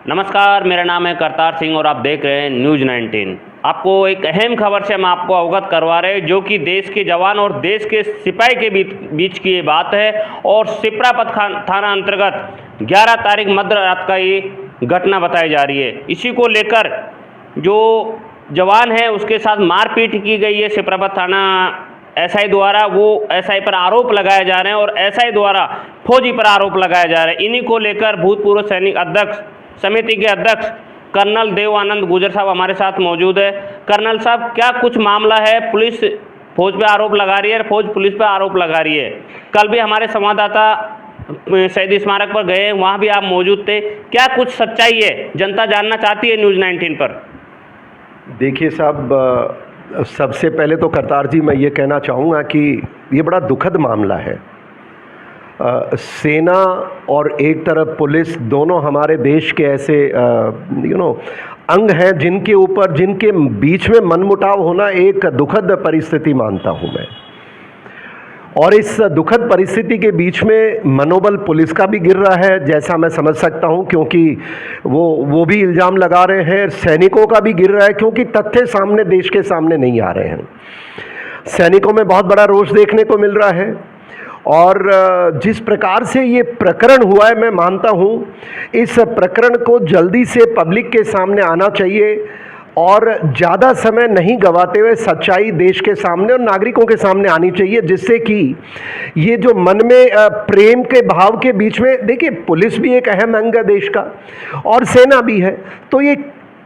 नमस्कार, मेरा नाम है करतार सिंह और आप देख रहे हैं न्यूज़ 19। आपको एक अहम खबर से हम आपको अवगत करवा रहे हैं, जो कि देश के जवान और देश के सिपाही के बीच की ये बात है। और सिपरापत थाना अंतर्गत 11 तारीख मध्य रात का ये घटना बताई जा रही है। इसी को लेकर जो जवान है उसके साथ मारपीट की गई है सिपरापत थाना एसआई द्वारा। वो एसआई पर आरोप लगाए जा रहे हैं और एसआई द्वारा फौजी पर आरोप लगाए जा रहे हैं। इन्हीं को लेकर भूतपूर्व सैनिक अध्यक्ष समिति के अध्यक्ष कर्नल देव आनंद गुजर साहब हमारे साथ मौजूद है। कर्नल साहब, क्या कुछ मामला है? पुलिस फौज पे आरोप लगा रही है, फौज पुलिस पे आरोप लगा रही है। कल भी हमारे संवाददाता शहीद स्मारक पर गए, वहाँ भी आप मौजूद थे। क्या कुछ सच्चाई है? जनता जानना चाहती है न्यूज़ 19 पर। देखिए साहब, सबसे पहले तो करतार जी मैं ये कहना चाहूँगा कि ये बड़ा दुखद मामला है। सेना और एक तरफ पुलिस, दोनों हमारे देश के ऐसे अंग हैं जिनके बीच में मनमुटाव होना एक दुखद परिस्थिति मानता हूं मैं। और इस दुखद परिस्थिति के बीच में मनोबल पुलिस का भी गिर रहा है, जैसा मैं समझ सकता हूं, क्योंकि वो भी इल्ज़ाम लगा रहे हैं। सैनिकों का भी गिर रहा है, क्योंकि तथ्य सामने देश के सामने नहीं आ रहे हैं। सैनिकों में बहुत बड़ा रोष देखने को मिल रहा है। और जिस प्रकार से ये प्रकरण हुआ है, मैं मानता हूँ इस प्रकरण को जल्दी से पब्लिक के सामने आना चाहिए और ज़्यादा समय नहीं गंवाते हुए सच्चाई देश के सामने और नागरिकों के सामने आनी चाहिए, जिससे कि ये जो मन में प्रेम के भाव के बीच में, देखिए पुलिस भी एक अहम अंग है देश का और सेना भी है, तो ये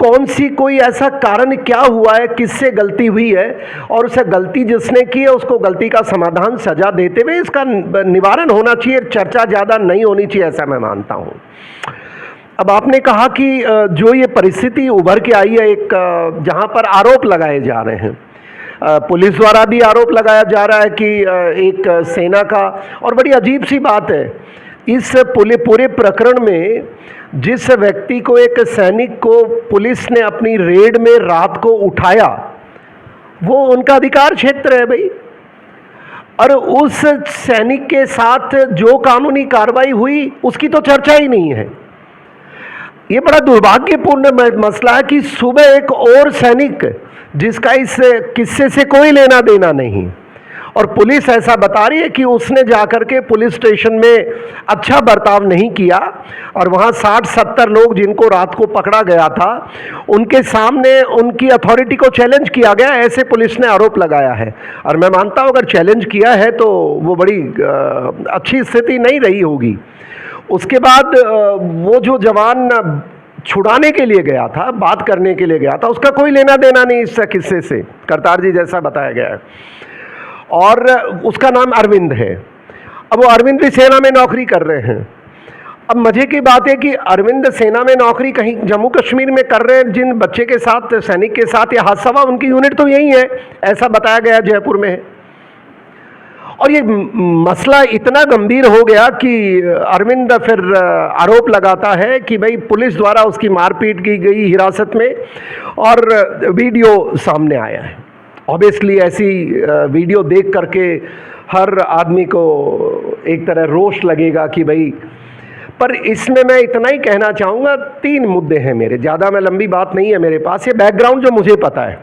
कोई ऐसा कारण क्या हुआ है, किससे गलती हुई है और उसे गलती जिसने की है उसको गलती का समाधान, सजा देते हुए इसका निवारण होना चाहिए। चर्चा ज़्यादा नहीं होनी चाहिए, ऐसा मैं मानता हूँ। अब आपने कहा कि जो ये परिस्थिति उभर के आई है, एक जहाँ पर आरोप लगाए जा रहे हैं, पुलिस द्वारा भी आरोप लगाया जा रहा है कि एक सेना का, और बड़ी अजीब सी बात है इस पूरे प्रकरण में, जिस व्यक्ति को, एक सैनिक को पुलिस ने अपनी रेड में रात को उठाया, वो उनका अधिकार क्षेत्र है भाई। और उस सैनिक के साथ जो कानूनी कार्रवाई हुई उसकी तो चर्चा ही नहीं है। ये बड़ा दुर्भाग्यपूर्ण मसला है कि सुबह एक और सैनिक, जिसका इस किस्से से कोई लेना देना नहीं, और पुलिस ऐसा बता रही है कि उसने जाकर के पुलिस स्टेशन में अच्छा बर्ताव नहीं किया और वहाँ 60-70 लोग जिनको रात को पकड़ा गया था उनके सामने उनकी अथॉरिटी को चैलेंज किया गया, ऐसे पुलिस ने आरोप लगाया है। और मैं मानता हूँ अगर चैलेंज किया है तो वो बड़ी अच्छी स्थिति नहीं रही होगी। उसके बाद वो जो जवान छुड़ाने के लिए गया था, बात करने के लिए गया था, उसका कोई लेना देना नहीं इस किस्से से, करतार जी जैसा बताया गया है। और उसका नाम अरविंद है। अब वो अरविंद भी सेना में नौकरी कर रहे हैं। अब मजे की बात है कि अरविंद सेना में नौकरी कहीं जम्मू कश्मीर में कर रहे हैं, जिन बच्चे के साथ, सैनिक के साथ ये हादसा हुआ, उनकी यूनिट तो यही है, ऐसा बताया गया जयपुर में है। और ये मसला इतना गंभीर हो गया कि अरविंद फिर आरोप लगाता है कि भाई पुलिस द्वारा उसकी मारपीट की गई हिरासत में, और वीडियो सामने आया है। ऑब्वियसली ऐसी वीडियो देख करके हर आदमी को एक तरह रोष लगेगा कि भाई, पर इसमें मैं इतना ही कहना चाहूँगा, 3 मुद्दे हैं मेरे, ज़्यादा मैं लंबी बात नहीं है मेरे पास। ये बैकग्राउंड जो मुझे पता है,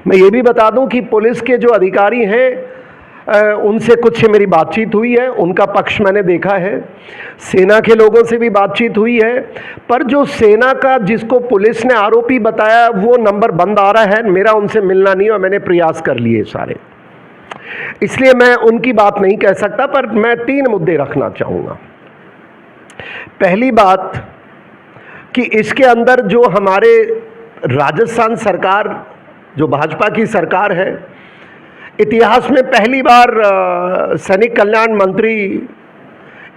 मैं ये भी बता दूं कि पुलिस के जो अधिकारी हैं उनसे कुछ मेरी बातचीत हुई है, उनका पक्ष मैंने देखा है। सेना के लोगों से भी बातचीत हुई है, पर जो सेना का, जिसको पुलिस ने आरोपी बताया, वो नंबर बंद आ रहा है, मेरा उनसे मिलना नहीं, और मैंने प्रयास कर लिए सारे, इसलिए मैं उनकी बात नहीं कह सकता। पर मैं 3 मुद्दे रखना चाहूँगा। पहली बात कि इसके अंदर जो हमारे राजस्थान सरकार, जो भाजपा की सरकार है, इतिहास में पहली बार सैनिक कल्याण मंत्री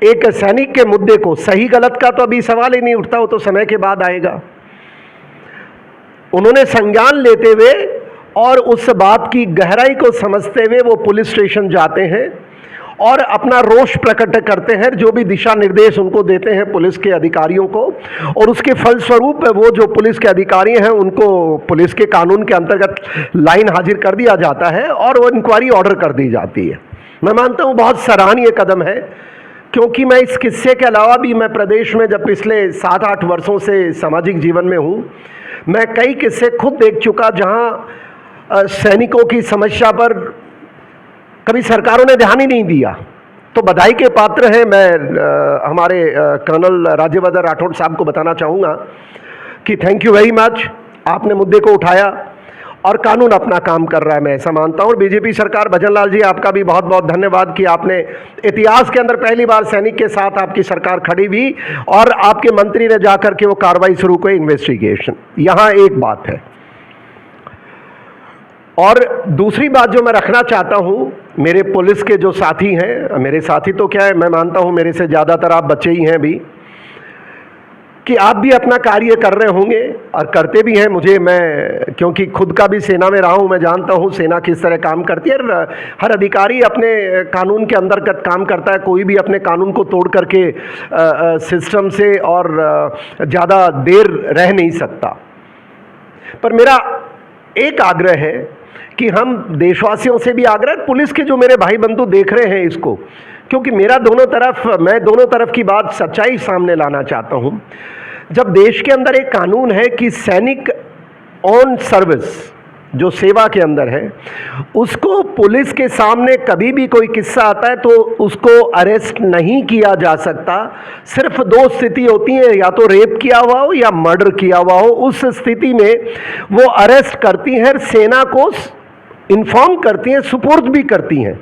एक सैनिक के मुद्दे को, सही गलत का तो अभी सवाल ही नहीं उठता, वो तो समय के बाद आएगा, उन्होंने संज्ञान लेते हुए और उस बात की गहराई को समझते हुए वो पुलिस स्टेशन जाते हैं और अपना रोष प्रकट करते हैं, जो भी दिशा निर्देश उनको देते हैं पुलिस के अधिकारियों को, और उसके फलस्वरूप वो जो पुलिस के अधिकारी हैं उनको पुलिस के कानून के अंतर्गत लाइन हाजिर कर दिया जाता है और वो इंक्वायरी ऑर्डर कर दी जाती है। मैं मानता हूँ बहुत सराहनीय कदम है क्योंकि मैं इस किस्से के अलावा भी मैं प्रदेश में जब पिछले 7-8 वर्षों से सामाजिक जीवन में हूँ, मैं कई किस्से खुद देख चुका जहाँ सैनिकों की समस्या पर कभी सरकारों ने ध्यान ही नहीं दिया। तो बधाई के पात्र हैं। मैं हमारे कर्नल राज्यवर्धन राठौड़ साहब को बताना चाहूँगा कि थैंक यू वेरी मच, आपने मुद्दे को उठाया और कानून अपना काम कर रहा है, मैं ऐसा मानता हूँ। और बीजेपी सरकार, भजन लाल जी आपका भी बहुत बहुत धन्यवाद कि आपने इतिहास के अंदर पहली बार सैनिक के साथ आपकी सरकार खड़ी हुई और आपके मंत्री ने जाकर के वो कार्रवाई शुरू की, इन्वेस्टिगेशन। यहाँ एक बात है। और दूसरी बात जो मैं रखना चाहता हूँ, मेरे पुलिस के जो साथी हैं, मेरे साथी तो क्या है, मैं मानता हूँ मेरे से ज़्यादातर आप बच्चे ही हैं भी, कि आप भी अपना कार्य कर रहे होंगे और करते भी हैं। मैं क्योंकि खुद का भी सेना में रहा हूं, मैं जानता हूं सेना किस तरह काम करती है। हर अधिकारी अपने कानून के अंतर्गत काम करता है, कोई भी अपने कानून को तोड़ करके सिस्टम से और ज़्यादा देर रह नहीं सकता। पर मेरा एक आग्रह है कि हम देशवासियों से भी आग्रह, पुलिस के जो मेरे भाई बंधु देख रहे हैं इसको, क्योंकि मैं दोनों तरफ की बात सच्चाई सामने लाना चाहता हूं। जब देश के अंदर एक कानून है कि सैनिक ऑन सर्विस जो सेवा के अंदर है, उसको पुलिस के सामने कभी भी कोई किस्सा आता है तो उसको अरेस्ट नहीं किया जा सकता। सिर्फ 2 स्थिति होती है, या तो रेप किया हुआ हो या मर्डर किया हुआ हो। उस स्थिति में वो अरेस्ट करती हैं, सेना को इन्फॉर्म करती हैं, सुपुर्द भी करती हैं।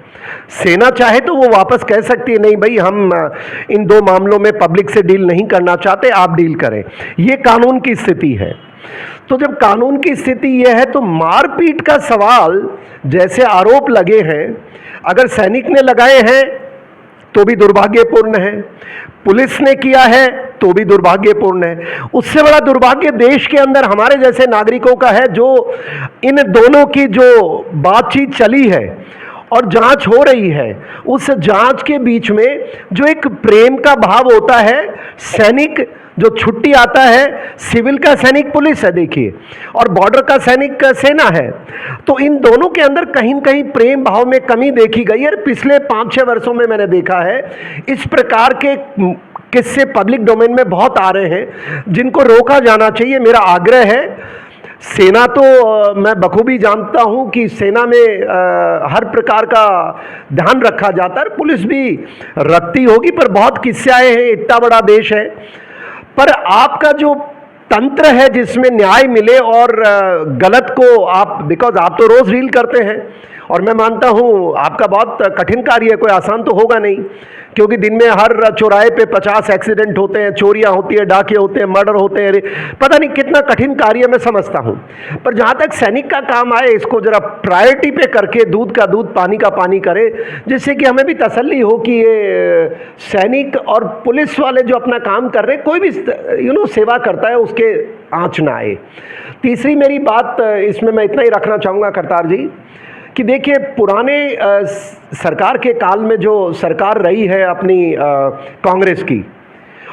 सेना चाहे तो वो वापस कह सकती है नहीं भाई, हम इन 2 मामलों में पब्लिक से डील नहीं करना चाहते, आप डील करें। ये कानून की स्थिति है। तो जब कानून की स्थिति यह है तो मारपीट का सवाल जैसे आरोप लगे हैं, अगर सैनिक ने लगाए हैं तो भी दुर्भाग्यपूर्ण है, पुलिस ने किया है तो भी दुर्भाग्यपूर्ण है। उससे बड़ा दुर्भाग्य देश के अंदर हमारे जैसे नागरिकों का है, जो इन दोनों की जो बातचीत चली है और जांच हो रही है, उस जांच के बीच में जो एक प्रेम का भाव होता है, सैनिक जो छुट्टी आता है, सिविल का सैनिक पुलिस है देखिए, और बॉर्डर का सैनिक सेना है, तो इन दोनों के अंदर कहीं न कहीं प्रेम भाव में कमी देखी गई है। पिछले 5-6 वर्षों में मैंने देखा है इस प्रकार के किस्से पब्लिक डोमेन में बहुत आ रहे हैं, जिनको रोका जाना चाहिए। मेरा आग्रह है, सेना तो मैं बखूबी जानता हूं कि सेना में हर प्रकार का ध्यान रखा जाता है, पुलिस भी रखती होगी, पर बहुत किस्से आए हैं, इतना बड़ा देश है। पर आपका जो तंत्र है जिसमें न्याय मिले और गलत को आप, बिकॉज आप तो रोज डील करते हैं और मैं मानता हूं आपका बहुत कठिन कार्य है, कोई आसान तो होगा नहीं, क्योंकि दिन में हर चौराहे पे 50 एक्सीडेंट होते हैं, चोरियां होती है, डाके होते हैं, मर्डर होते हैं, पता नहीं कितना कठिन कार्य मैं समझता हूं। पर जहां तक सैनिक का काम आए, इसको जरा प्रायोरिटी पे करके दूध का दूध पानी का पानी करे, जिससे कि हमें भी तसल्ली हो कि ये सैनिक और पुलिस वाले जो अपना काम कर रहे हैं, कोई भी सेवा करता है उसके आँच ना आए। तीसरी मेरी बात इसमें मैं इतना ही रखना चाहूँगा करतार जी, कि देखिए पुराने सरकार के काल में जो सरकार रही है अपनी कांग्रेस की,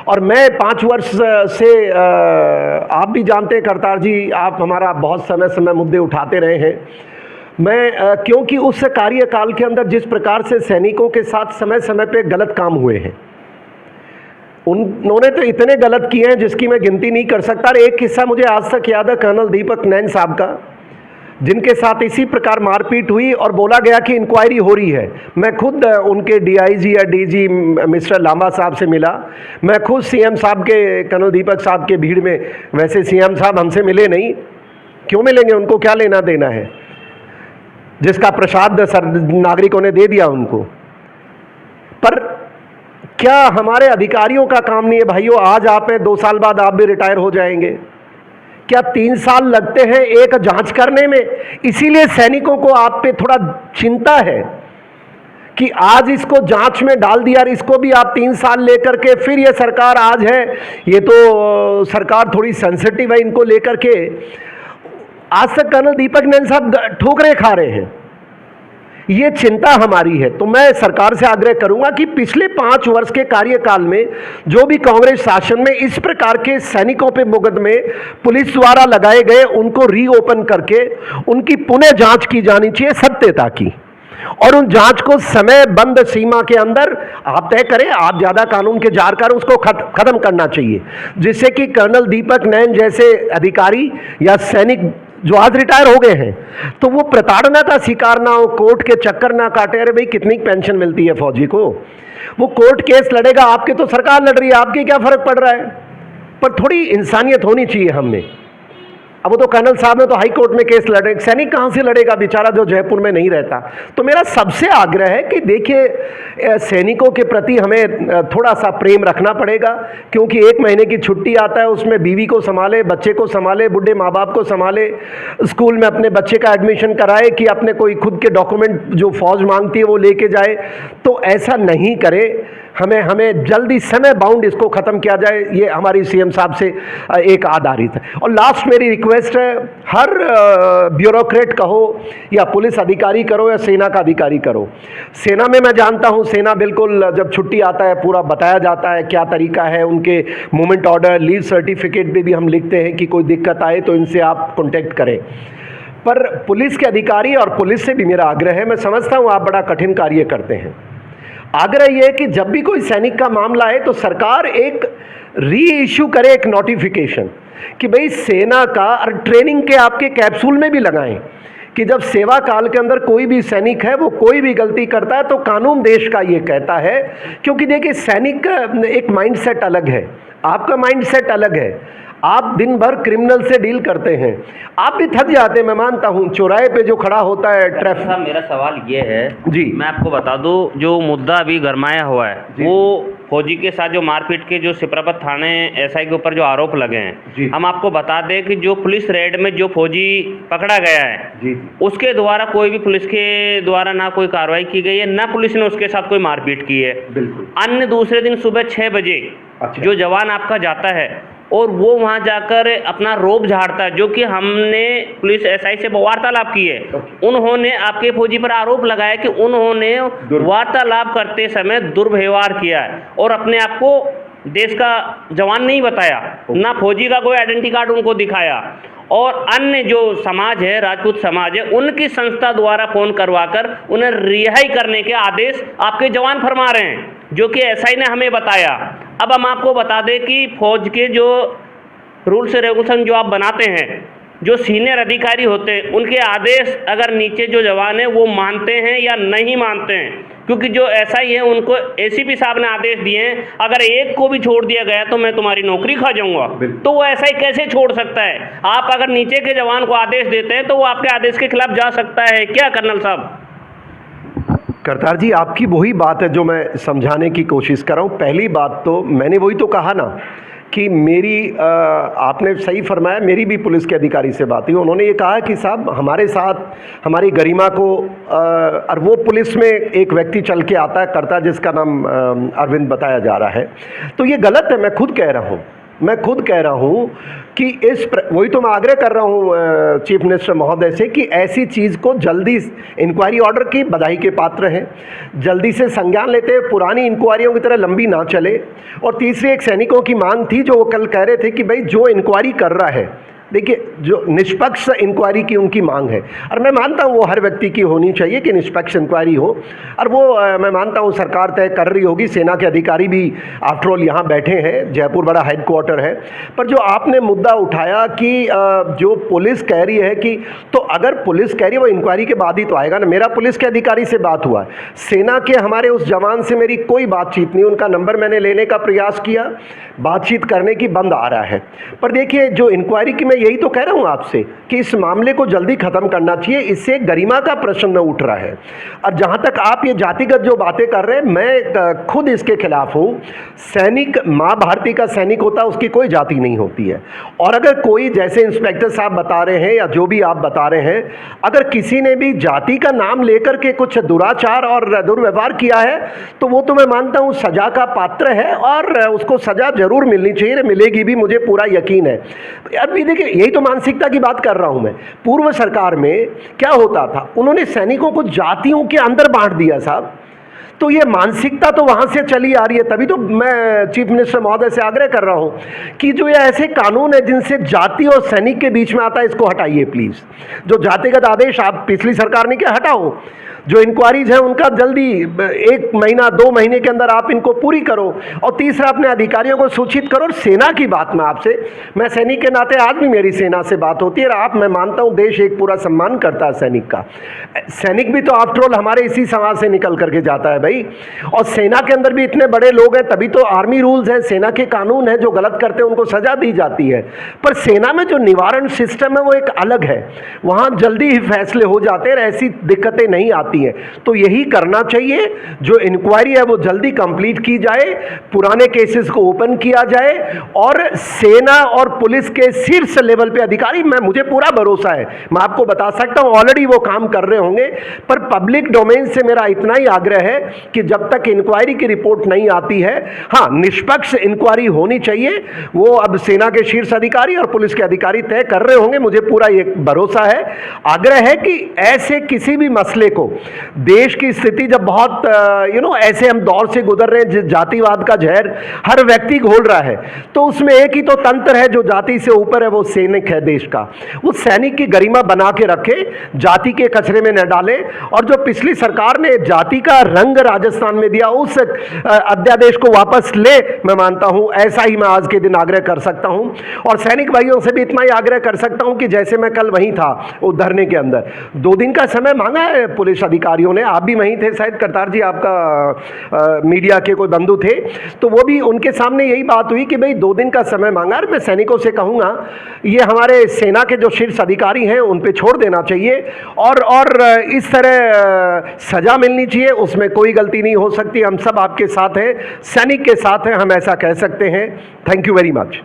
और मैं 5 वर्ष से आप भी जानते हैं करतार जी, आप हमारा बहुत समय मुद्दे उठाते रहे हैं। मैं क्योंकि उस कार्यकाल के अंदर जिस प्रकार से सैनिकों के साथ समय समय पे गलत काम हुए हैं, उन्होंने तो इतने गलत किए हैं जिसकी मैं गिनती नहीं कर सकता। और एक किस्सा मुझे आज तक याद है कर्नल दीपक नैन साहब का, जिनके साथ इसी प्रकार मारपीट हुई और बोला गया कि इंक्वायरी हो रही है। मैं खुद उनके डीआईजी या डीजी मिस्टर लांबा साहब से मिला, मैं खुद सीएम साहब के, कर्नल दीपक साहब के भीड़ में, वैसे सीएम साहब हमसे मिले नहीं, क्यों मिलेंगे, उनको क्या लेना देना है, जिसका प्रसाद नागरिकों ने दे दिया उनको। पर क्या हमारे अधिकारियों का काम नहीं है भाइयों? आज आप हैं, 2 साल बाद आप भी रिटायर हो जाएंगे, क्या 3 साल लगते हैं एक जांच करने में? इसीलिए सैनिकों को आप पे थोड़ा चिंता है कि आज इसको जांच में डाल दिया और इसको भी आप 3 साल लेकर के, फिर ये सरकार आज है, ये तो सरकार थोड़ी सेंसिटिव है, इनको लेकर के आज तक कर्नल दीपक नैन साहब ठोकरें खा रहे हैं। ये चिंता हमारी है। तो मैं सरकार से आग्रह करूंगा कि पिछले 5 वर्ष के कार्यकाल में जो भी कांग्रेस शासन में इस प्रकार के सैनिकों पे मुकदमे पुलिस द्वारा लगाए गए, उनको रीओपन करके उनकी पुनः जांच की जानी चाहिए सत्यता की। और उन जांच को समय बंद सीमा के अंदर आप तय करें, आप ज्यादा कानून के जानकार, उसको खत्म करना चाहिए, जिससे कि कर्नल दीपक नैन जैसे अधिकारी या सैनिक जो आज रिटायर हो गए हैं तो वो प्रताड़ना का शिकार ना हो, कोर्ट के चक्कर ना काटे। अरे भाई कितनी पेंशन मिलती है फौजी को, वो कोर्ट केस लड़ेगा, आपके तो सरकार लड़ रही है, आपके क्या फर्क पड़ रहा है। पर थोड़ी इंसानियत होनी चाहिए हम में। अब वो तो कर्नल साहब ने तो हाई कोर्ट में केस लड़े, सैनिक कहां से लड़ेगा बेचारा जो जयपुर में नहीं रहता। तो मेरा सबसे आग्रह है कि देखिए सैनिकों के प्रति हमें थोड़ा सा प्रेम रखना पड़ेगा, क्योंकि 1 महीने की छुट्टी आता है, उसमें बीवी को संभाले, बच्चे को संभाले, बुढ़े माँ बाप को संभाले, स्कूल में अपने बच्चे का एडमिशन कराए कि अपने कोई खुद के डॉक्यूमेंट जो फौज मांगती है वो लेके जाए। तो ऐसा नहीं करे, हमें जल्दी समय बाउंड इसको खत्म किया जाए, ये हमारी सीएम साहब से एक आधारित है। और लास्ट मेरी रिक्वेस्ट है, हर ब्यूरोक्रेट कहो या पुलिस अधिकारी करो या सेना का अधिकारी करो, सेना में मैं जानता हूं सेना बिल्कुल जब छुट्टी आता है पूरा बताया जाता है क्या तरीका है, उनके मूवमेंट ऑर्डर, लीव सर्टिफिकेट भी हम लिखते हैं कि कोई दिक्कत आए तो इनसे आप कॉन्टेक्ट करें। पर पुलिस के अधिकारी और पुलिस से भी मेरा आग्रह है, मैं समझता हूं आप बड़ा कठिन कार्य करते हैं, आग्रह यह है कि जब भी कोई सैनिक का मामला है तो सरकार एक री इश्यू करे एक नोटिफिकेशन कि भाई सेना का, और ट्रेनिंग के आपके कैप्सूल में भी लगाएं कि जब सेवा काल के अंदर कोई भी सैनिक है वो कोई भी गलती करता है तो कानून देश का ये कहता है। क्योंकि देखिए सैनिक का एक माइंडसेट अलग है, आपका माइंडसेट अलग है, आप दिन भर क्रिमिनल से डील करते हैं, आप भी थक जाते हैं, मैं मानता हूं, चौराहे पे जो खड़ा होता है ट्रैफिक। मेरा सवाल ये है जी, मैं आपको बता दूं, जो मुद्दा अभी गरमाया हुआ है वो फौजी के साथ जो मारपीट के जो सिपरापत थाने एसआई के ऊपर जो आरोप लगे हैं, हम आपको बता दें कि जो पुलिस रेड में जो फौजी पकड़ा गया है उसके द्वारा कोई भी पुलिस के द्वारा ना कोई कार्रवाई की गई है, ना पुलिस ने उसके साथ कोई मारपीट की है। अन्य दूसरे दिन सुबह 6 बजे जो जवान आपका जाता है और वो वहां जाकर अपना रोब झाड़ता है, जो कि हमने पुलिस एसआई से वार्तालाप की है, उन्होंने आपके फौजी पर आरोप लगाया कि उन्होंने वार्तालाप करते समय दुर्व्यवहार किया है और अपने आप को देश का जवान नहीं बताया, ना फौजी का कोई आइडेंटिटी कार्ड उनको दिखाया। और अन्य जो समाज है, राजपूत समाज है, उनकी संस्था द्वारा फोन करवाकर उन्हें रिहाई करने के आदेश आपके जवान फरमा रहे हैं, जो कि एसआई ने हमें बताया। अब हम आपको बता दें कि फौज के जो रूल्स रेगुलेशन जो आप बनाते हैं, जो सीनियर अधिकारी होते हैं, उनके आदेश अगर नीचे जो जवान है वो मानते हैं या नहीं मानते हैं, क्योंकि जो एसआई है उनको एसीपी साहब ने आदेश दिए हैं, अगर एक को भी छोड़ दिया गया तो मैं तुम्हारी नौकरी खा जाऊंगा। तो वो एसआई कैसे छोड़ सकता है? आप अगर नीचे के जवान को आदेश देते हैं तो वो आपके आदेश के खिलाफ जा सकता है क्या कर्नल साहब? करतार जी, आपकी वही बात है जो मैं समझाने की कोशिश कर रहा हूँ। पहली बात तो मैंने वही तो कहा ना कि मेरी आपने सही फरमाया, मेरी भी पुलिस के अधिकारी से बात हुई, उन्होंने ये कहा कि साहब हमारे साथ हमारी गरिमा को और वो पुलिस में एक व्यक्ति चल के आता है करता, जिसका नाम अरविंद बताया जा रहा है, तो ये गलत है। मैं खुद कह रहा हूँ कि वही तो मैं आग्रह कर रहा हूँ चीफ मिनिस्टर महोदय से कि ऐसी चीज़ को जल्दी, इंक्वायरी ऑर्डर की बधाई के पात्र हैं, जल्दी से संज्ञान लेते हैं, पुरानी इंक्वायरियों की तरह लंबी ना चले। और तीसरी एक सैनिकों की मांग थी जो वो कल कह रहे थे कि भाई जो इंक्वायरी कर रहा है, देखिए जो निष्पक्ष इंक्वायरी की उनकी मांग है, और मैं मानता हूँ वो हर व्यक्ति की होनी चाहिए कि निष्पक्ष इंक्वायरी हो, और वो मैं मानता हूँ सरकार तय कर रही होगी। सेना के अधिकारी भी आफ्टर ऑल यहाँ बैठे हैं, जयपुर बड़ा हेडक्वार्टर है। पर जो आपने मुद्दा उठाया कि जो पुलिस कह रही है कि, तो अगर पुलिस कह रही है वो इंक्वायरी के बाद ही तो आएगा ना। मेरा पुलिस के अधिकारी से बात हुआ है, सेना के हमारे उस जवान से मेरी कोई बातचीत नहीं, उनका नंबर मैंने लेने का प्रयास किया, बातचीत करने की बंद आ रहा है। पर देखिए जो इंक्वायरी की, मैं यही तो कह रहा हूं आपसे कि इस मामले को जल्दी खत्म करना चाहिए, इससे गरिमा का प्रश्न उठ रहा है। और जहां तक आप ये जातिगत जो बातें कर रहे हैं, मैं खुद इसके खिलाफ हूं। सैनिक, मां भारती का सैनिक होता है, उसकी कोई जाति नहीं होती है। और अगर कोई, जैसे इंस्पेक्टर साहब बता रहे हैं या जो भी आप बता रहे हैं, अगर किसी ने भी जाति का नाम लेकर के कुछ दुराचार और दुर्व्यवहार किया है तो वो तो मैं मानता हूं सजा का पात्र है और उसको सजा जरूर मिलनी चाहिए, मिलेगी भी, मुझे पूरा यकीन है। अभी देखिए यही तो मानसिकता की बात कर रहा हूं मैं। पूर्व सरकार में क्या होता था, उन्होंने सैनिकों को जातियों के अंदर बांट दिया साहब। तो ये मानसिकता तो वहां से चली आ रही है। तभी तो मैं चीफ मिनिस्टर महोदय से आग्रह कर रहा हूं कि जो ये ऐसे कानून है जिनसे जाति और सैनिक के बीच में आता है, इसको हटाइए प्लीज। जो जातिगत आदेश आप पिछली सरकार ने क्या हटाओ, जो इंक्वायरीज है उनका जल्दी 1 महीना 2 महीने के अंदर आप इनको पूरी करो। और तीसरा, अपने अधिकारियों को सूचित करो। और सेना की बात में आपसे, मैं सैनिक के नाते आज भी मेरी सेना से बात होती है। आप, मैं मानता हूं देश एक पूरा सम्मान करता है सैनिक का। सैनिक भी तो आफ्टर ऑल हमारे इसी समाज से निकल करके जाता है भाई। और सेना के अंदर भी इतने बड़े लोग हैं, तभी तो आर्मी रूल्स है, सेना के कानून है, जो गलत करते हैं उनको सजा दी जाती है। पर सेना में जो निवारण सिस्टम है वो एक अलग है, वहां जल्दी ही फैसले हो जाते हैं, ऐसी दिक्कतें नहीं आती हैं। तो यही करना चाहिए, जो इंक्वायरी है वो जल्दी कंप्लीट की जाए, पुराने केसेस को ओपन किया जाए, और सेना और पुलिस के शीर्ष लेवल पे अधिकारी, मुझे पूरा भरोसा है, मैं आपको बता सकता हूं ऑलरेडी वो काम कर रहे होंगे। पर पब्लिक डोमेन से मेरा इतना ही आग्रह है कि जब तक इंक्वायरी की रिपोर्ट नहीं आती है, हाँ, निष्पक्ष इंक्वायरी होनी चाहिए। वो अब सेना के शीर्ष अधिकारी और पुलिस के अधिकारी तय कर रहे होंगे, मुझे पूरा ये भरोसा है। आग्रह है कि ऐसे किसी भी मसले को, देश की स्थिति जब बहुत ऐसे हम दौर से गुजर रहे हैं, जातिवाद का जहर हर व्यक्ति घोल रहा है, तो उसमें एक ही तो तंत्र है जो जाति से ऊपर है, वो सैनिक है देश का। वो सैनिक की गरिमा बना के रखे, जाति के कचरे में न डाले। और जो पिछली सरकार ने जाति का रंग राजस्थान में दिया, उस अध्यादेश को वापस ले, मैं मानता हूं, ऐसा ही मैं आज के दिन आग्रह कर सकता हूं। और सैनिक भाइयों से भी इतना ही आग्रह कर सकता हूं कि जैसे मैं कल वहीं था वो धरने के अंदर, 2 दिन का समय मांगा है पुलिस अधिकारियों ने, आप भी वहीं थे शायद, करतार जी आपका मीडिया के कोई बंधु थे, तो वो भी, उनके सामने यही बात हुई कि भाई 2 दिन का समय मांगा। और मैं सैनिकों से कहूंगा, ये हमारे सेना के जो शीर्ष अधिकारी हैं उन पे छोड़ देना चाहिए, और इस तरह सजा मिलनी चाहिए, उसमें कोई गलती नहीं हो सकती। हम सब आपके साथ हैं, सैनिक के साथ हैं, हम ऐसा कह सकते हैं। Thank you very much.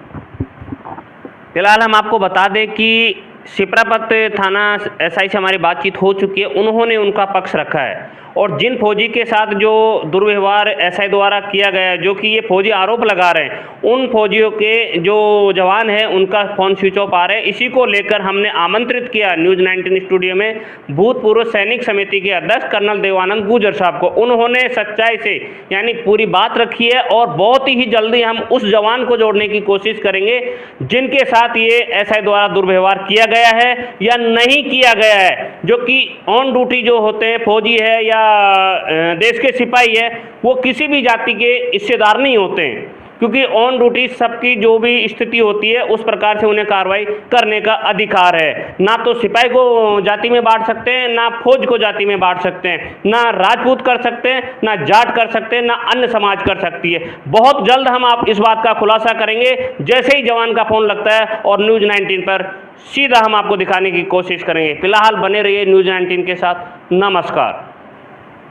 फिलहाल हम आपको बता दें कि शिप्रापत थाना एसआई से हमारी बातचीत हो चुकी है, उन्होंने उनका पक्ष रखा है। और जिन फौजी के साथ जो दुर्व्यवहार एसआई द्वारा किया गया है, जो कि ये फौजी आरोप लगा रहे हैं, उन फौजियों के जो जवान हैं उनका फ़ोन स्विच ऑफ आ रहे हैं। इसी को लेकर हमने आमंत्रित किया न्यूज़ 19 स्टूडियो में भूतपूर्व सैनिक समिति के अध्यक्ष कर्नल देवानंद गुर्जर साहब को। उन्होंने सच्चाई से यानी पूरी बात रखी है, और बहुत ही जल्दी हम उस जवान को जोड़ने की कोशिश करेंगे जिनके साथ ये एसआई द्वारा दुर्व्यवहार किया गया है या नहीं किया गया है। जो कि ऑन ड्यूटी जो होते हैं, फौजी है या देश के सिपाही है, वो किसी भी जाति के हिस्सेदार नहीं होते हैं, क्योंकि ऑन ड्यूटी सबकी जो भी स्थिति होती है उस प्रकार से उन्हें कार्रवाई करने का अधिकार है। ना तो सिपाही को जाति में बांट सकते हैं, ना फौज को जाति में बांट सकते हैं, ना राजपूत कर सकते हैं, ना जाट कर सकते हैं, ना अन्य समाज कर सकती है। बहुत जल्द हम आप इस बात का खुलासा करेंगे जैसे ही जवान का फ़ोन लगता है, और न्यूज़ 19 पर सीधा हम आपको दिखाने की कोशिश करेंगे। फिलहाल बने रहिए न्यूज़ 19 के साथ। नमस्कार।